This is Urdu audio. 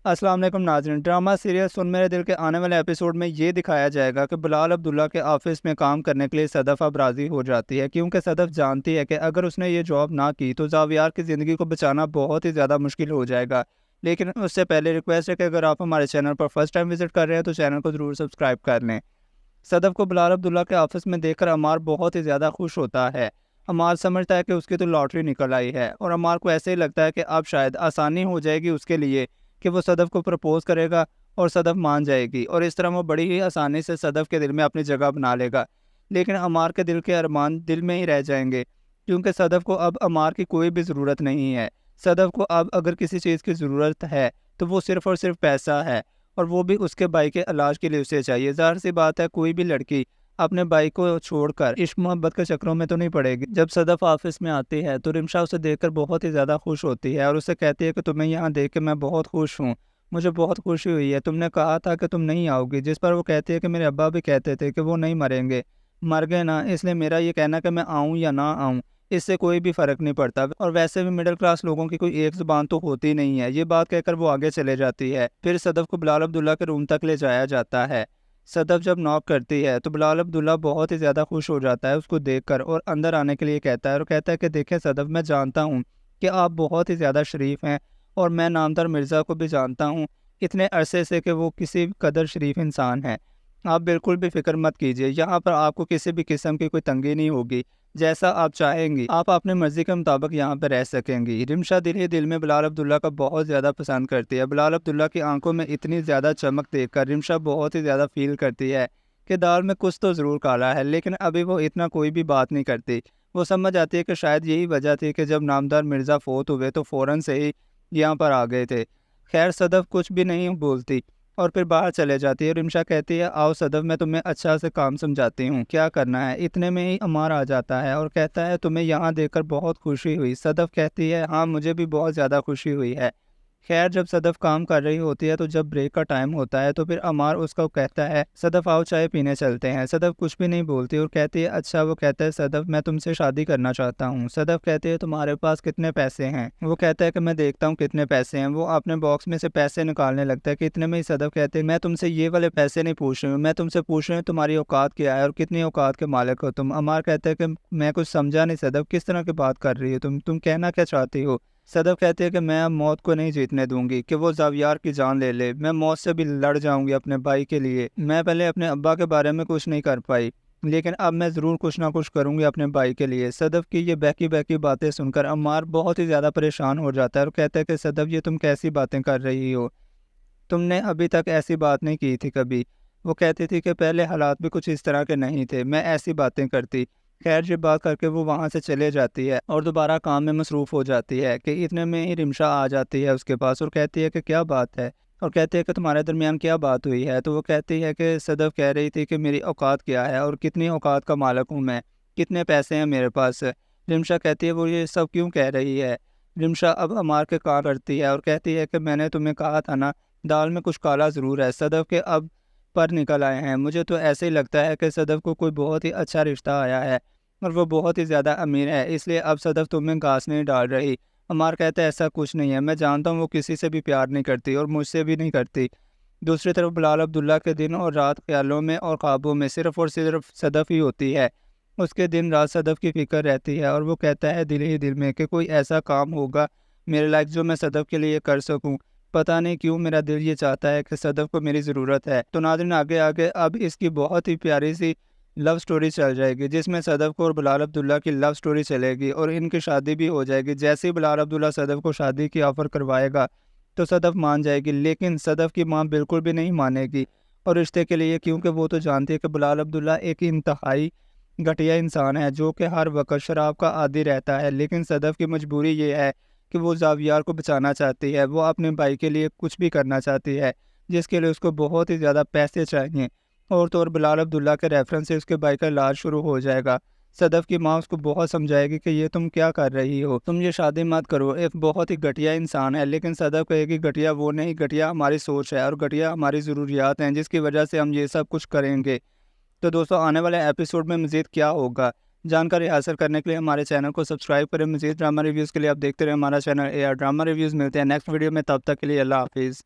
السلام علیکم ناظرین، ڈرامہ سیریل سن میرے دل کے آنے والے ایپیسوڈ میں یہ دکھایا جائے گا کہ بلال عبداللہ کے آفس میں کام کرنے کے لیے صدف اب راضی ہو جاتی ہے، کیونکہ صدف جانتی ہے کہ اگر اس نے یہ جاب نہ کی تو زاویار کی زندگی کو بچانا بہت ہی زیادہ مشکل ہو جائے گا۔ لیکن اس سے پہلے ریکویسٹ ہے کہ اگر آپ ہمارے چینل پر فرسٹ ٹائم وزٹ کر رہے ہیں تو چینل کو ضرور سبسکرائب کر لیں۔ صدف کو بلال عبداللہ کے آفس میں دیکھ کر عمار بہت ہی زیادہ خوش ہوتا ہے۔ عمار سمجھتا ہے کہ اس کی تو لاٹری نکل آئی ہے، اور عمار کو ایسے ہی لگتا ہے کہ اب شاید آسانی ہو جائے گی اس کے لیے کہ وہ صدف کو پرپوز کرے گا اور صدف مان جائے گی، اور اس طرح وہ بڑی ہی آسانی سے صدف کے دل میں اپنی جگہ بنا لے گا۔ لیکن عمار کے دل کے ارمان دل میں ہی رہ جائیں گے، کیونکہ صدف کو اب عمار کی کوئی بھی ضرورت نہیں ہے۔ صدف کو اب اگر کسی چیز کی ضرورت ہے تو وہ صرف اور صرف پیسہ ہے، اور وہ بھی اس کے بھائی کے علاج کے لیے اسے چاہیے۔ ظاہر سی بات ہے، کوئی بھی لڑکی اپنے بھائی کو چھوڑ کر عشق محبت کے چکروں میں تو نہیں پڑے گی۔ جب صدف آفس میں آتی ہے تو رمشا اسے دیکھ کر بہت ہی زیادہ خوش ہوتی ہے، اور اسے کہتی ہے کہ تمہیں یہاں دیکھ کے میں بہت خوش ہوں، مجھے بہت خوشی ہوئی ہے، تم نے کہا تھا کہ تم نہیں آؤ گی۔ جس پر وہ کہتی ہے کہ میرے ابا بھی کہتے تھے کہ وہ نہیں مریں گے، مر گئے نا، اس لیے میرا یہ کہنا کہ میں آؤں یا نہ آؤں اس سے کوئی بھی فرق نہیں پڑتا، اور ویسے بھی مڈل کلاس لوگوں کی کوئی ایک زبان تو ہوتی نہیں ہے۔ یہ بات کہہ کر وہ آگے چلے جاتی ہے۔ پھر صدف کو بلال عبداللہ کے روم تک لے جایا جاتا ہے۔ صدف جب ناک کرتی ہے تو بلال عبداللہ بہت ہی زیادہ خوش ہو جاتا ہے اس کو دیکھ کر، اور اندر آنے کے لیے کہتا ہے، اور کہتا ہے کہ دیکھیں صدف، میں جانتا ہوں کہ آپ بہت ہی زیادہ شریف ہیں، اور میں نامدار مرزا کو بھی جانتا ہوں اتنے عرصے سے کہ وہ کسی قدر شریف انسان ہیں۔ آپ بالکل بھی فکر مت کیجیے، یہاں پر آپ کو کسی بھی قسم کی کوئی تنگی نہیں ہوگی، جیسا آپ چاہیں گی آپ اپنی مرضی کے مطابق یہاں پہ رہ سکیں گی۔ رمشا دل ہی دل میں بلال عبداللہ کا بہت زیادہ پسند کرتی ہے۔ بلال عبداللہ کی آنکھوں میں اتنی زیادہ چمک دیکھ کر رمشا بہت ہی زیادہ فیل کرتی ہے کہ دال میں کچھ تو ضرور کالا ہے، لیکن ابھی وہ اتنا کوئی بھی بات نہیں کرتی۔ وہ سمجھ آتی ہے کہ شاید یہی وجہ تھی کہ جب نامدار مرزا فوت ہوئے تو فوراً سے ہی یہاں پر آ گئے تھے۔ خیر صدف کچھ بھی نہیں بولتی اور پھر باہر چلے جاتی ہے۔ رمشا کہتی ہے، آؤ صدف، میں تمہیں اچھا سے کام سمجھاتی ہوں، کیا کرنا ہے۔ اتنے میں ہی عمار آ جاتا ہے اور کہتا ہے، تمہیں یہاں دیکھ کر بہت خوشی ہوئی۔ صدف کہتی ہے، ہاں مجھے بھی بہت زیادہ خوشی ہوئی ہے۔ خیر جب صدف کام کر رہی ہوتی ہے تو جب بریک کا ٹائم ہوتا ہے تو پھر عمار اس کو کہتا ہے، صدف آؤ چائے پینے چلتے ہیں۔ صدف کچھ بھی نہیں بولتی اور کہتی ہے، اچھا۔ وہ کہتا ہے، صدف میں تم سے شادی کرنا چاہتا ہوں۔ صدف کہتی ہے، تمہارے پاس کتنے پیسے ہیں؟ وہ کہتا ہے کہ میں دیکھتا ہوں کتنے پیسے ہیں۔ وہ اپنے باکس میں سے پیسے نکالنے لگتا ہے کہ اتنے میں ہی صدف کہتے ہیں، میں تم سے یہ والے پیسے نہیں پوچھ رہی ہوں، میں تم سے پوچھ رہی ہوں تمہاری اوقات کیا ہے اور کتنی اوقات کے مالک ہو تم۔ عمار کہتا ہے کہ میں کچھ سمجھا نہیں صدف، کس طرح کی بات کر رہی ہو تم کہنا کیا چاہتی ہو؟ صدف کہتی ہے کہ میں اب موت کو نہیں جیتنے دوں گی کہ وہ زاویار کی جان لے لے، میں موت سے بھی لڑ جاؤں گی اپنے بھائی کے لیے۔ میں پہلے اپنے ابا کے بارے میں کچھ نہیں کر پائی، لیکن اب میں ضرور کچھ نہ کچھ کروں گی اپنے بھائی کے لیے۔ صدف کی یہ بہکی بہکی باتیں سن کر عمار بہت ہی زیادہ پریشان ہو جاتا ہے اور کہتا ہے کہ صدف یہ تم کیسی باتیں کر رہی ہو، تم نے ابھی تک ایسی بات نہیں کی تھی کبھی۔ وہ کہتی تھی کہ پہلے حالات بھی کچھ اس طرح کے نہیں تھے، میں ایسی باتیں کرتی۔ خیر یہ بات کر کے وہ وہاں سے چلے جاتی ہے اور دوبارہ کام میں مصروف ہو جاتی ہے کہ اتنے میں ہی رمشا آ جاتی ہے اس کے پاس اور کہتی ہے کہ کیا بات ہے، اور کہتی ہے کہ تمہارے درمیان کیا بات ہوئی ہے۔ تو وہ کہتی ہے کہ صدف کہہ رہی تھی کہ میری اوقات کیا ہے اور کتنی اوقات کا مالک ہوں میں، کتنے پیسے ہیں میرے پاس۔ رمشا کہتی ہے، وہ یہ سب کیوں کہہ رہی ہے؟ رمشا اب عمار کے کام کرتی ہے اور کہتی ہے کہ میں نے تمہیں کہا تھا نا، دال میں کچھ کالا ضرور ہے۔ صدف کے اب پر نکل آئے ہیں، مجھے تو ایسے ہی لگتا ہے کہ صدف کو کوئی بہت ہی اچھا رشتہ آیا ہے اور وہ بہت ہی زیادہ امیر ہے، اس لیے اب صدف تمہیں گھاس نہیں ڈال رہی۔ عمار کہتا ہے، ایسا کچھ نہیں ہے، میں جانتا ہوں وہ کسی سے بھی پیار نہیں کرتی اور مجھ سے بھی نہیں کرتی۔ دوسری طرف بلال عبداللہ کے دن اور رات خیالوں میں اور خوابوں میں صرف اور صرف صدف ہی ہوتی ہے۔ اس کے دن رات صدف کی فکر رہتی ہے اور وہ کہتا ہے دل ہی دل میں کہ کوئی ایسا کام ہوگا میرے لائق جو میں صدف کے لیے کر سکوں۔ پتہ نہیں کیوں میرا دل یہ چاہتا ہے کہ صدف کو میری ضرورت ہے۔ تو ناظرین آگے اب اس کی بہت ہی پیاری سی لو سٹوری چل جائے گی، جس میں صدف کو اور بلال عبداللہ کی لو سٹوری چلے گی اور ان کی شادی بھی ہو جائے گی۔ جیسے ہی بلال عبداللہ صدف کو شادی کی آفر کروائے گا تو صدف مان جائے گی، لیکن صدف کی ماں بالکل بھی نہیں مانے گی اور رشتے کے لیے، کیونکہ وہ تو جانتی ہے کہ بلال عبداللہ ایک انتہائی گھٹیا انسان ہے جو کہ ہر وقت شراب کا عادی رہتا ہے۔ لیکن صدف کی مجبوری یہ ہے کہ وہ زاویار کو بچانا چاہتی ہے، وہ اپنے بھائی کے لیے کچھ بھی کرنا چاہتی ہے، جس کے لیے اس کو بہت ہی زیادہ پیسے چاہیے، اور تو اور بلال عبداللہ کے ریفرنس سے اس کے بھائی کا علاج شروع ہو جائے گا۔ صدف کی ماں اس کو بہت سمجھائے گی کہ یہ تم کیا کر رہی ہو، تم یہ شادی مت کرو، ایک بہت ہی گھٹیا انسان ہے۔ لیکن صدف کہے گی، گھٹیا وہ نہیں، گھٹیا ہماری سوچ ہے اور گھٹیا ہماری ضروریات ہیں، جس کی وجہ سے ہم یہ سب کچھ کریں گے۔ تو دوستو آنے والے ایپیسوڈ میں مزید کیا ہوگا، جانکاری حاصل کرنے کے لیے ہمارے چینل کو سبسکرائب کریں۔ مزید ڈرامہ ریویوز کے لیے آپ دیکھتے رہیں ہمارا چینل AR ڈرامہ ریویوز۔ ملتے ہیں نیکسٹ ویڈیو میں، تب تک کے لیے اللہ حافظ۔